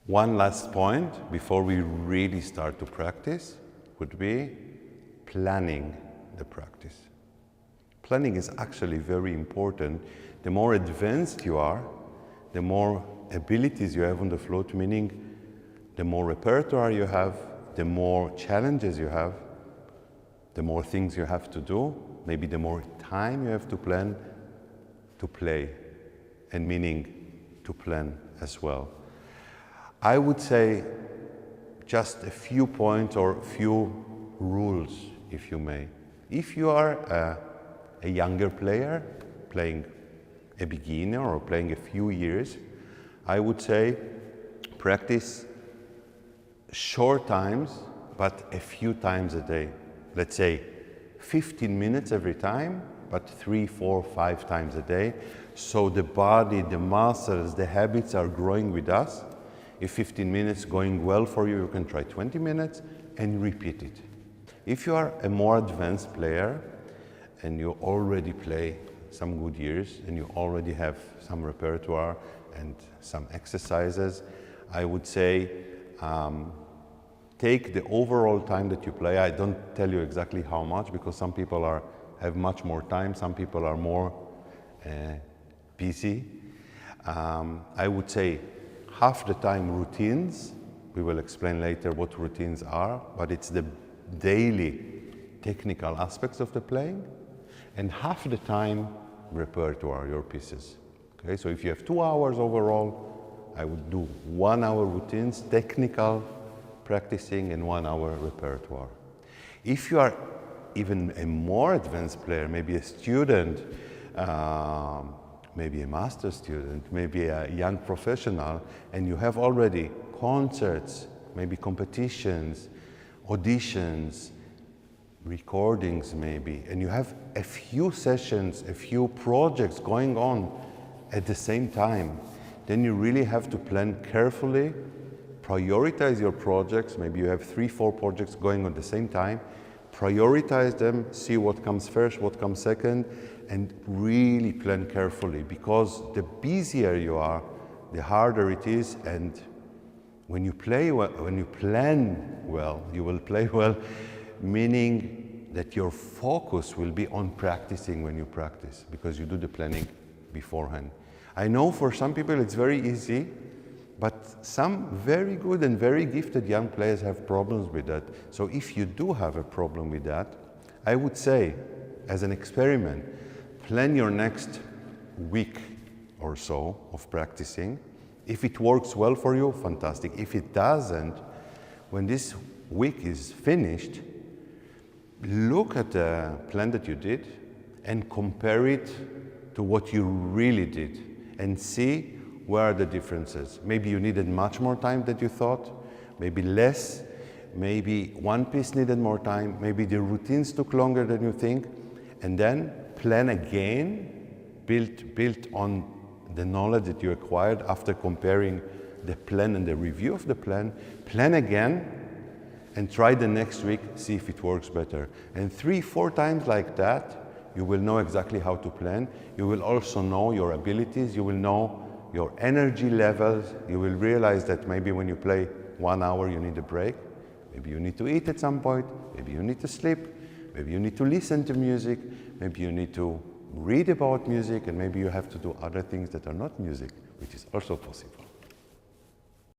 One last point before we really start to practice would be planning the practice. Planning is actually very important. The more advanced you are, the more abilities you have on the flute, meaning the more repertoire you have, the more challenges you have, the more things you have to do, maybe the more time you have to plan to play, and meaning to plan as well. I would say just a few points or few rules, if you may. If you are a younger player, playing a beginner or playing a few years, I would say practice short times, but a few times a day. Let's say 15 minutes every time, but 3, 4, 5 times a day. So the body, the muscles, the habits are growing with us. If 15 minutes going well for you, you can try 20 minutes and repeat it. If you are a more advanced player and you already play some good years and you already have some repertoire and some exercises, I would say take the overall time that you play. I don't tell you exactly how much because some people have much more time, some people are more busy. I would say half the time routines. We will explain later what routines are, but it's the daily technical aspects of the playing, and half the time repertoire, your pieces. Okay, so if you have 2 hours overall, I would do 1 hour routines, technical practicing, and 1 hour repertoire. If you are even a more advanced player, maybe a student, maybe a master student, maybe a young professional, and you have already concerts, maybe competitions, auditions, recordings maybe, and you have a few sessions, a few projects going on at the same time, then you really have to plan carefully, prioritize your projects. Maybe you have 3, 4 projects going on at the same time, prioritize them, see what comes first, what comes second, and really plan carefully, because the busier you are, the harder it is. And when you play well, when you plan well, you will play well, meaning that your focus will be on practicing when you practice, because you do the planning beforehand. I know for some people it's very easy, but some very good and very gifted young players have problems with that. So if you do have a problem with that, I would say, as an experiment, plan your next week or so of practicing. If it works well for you, fantastic. If it doesn't, when this week is finished, look at the plan that you did and compare it to what you really did and see where are the differences. Maybe you needed much more time than you thought, maybe less, maybe one piece needed more time, maybe the routines took longer than you think, and then plan again, built on the knowledge that you acquired after comparing the plan and the review of the plan. Plan again and try the next week, see if it works better. And 3, 4 times like that, you will know exactly how to plan. You will also know your abilities, you will know your energy levels. You will realize that maybe when you play 1 hour, you need a break. Maybe you need to eat at some point. Maybe you need to sleep. Maybe you need to listen to music. Maybe you need to read about music, and maybe you have to do other things that are not music, which is also possible.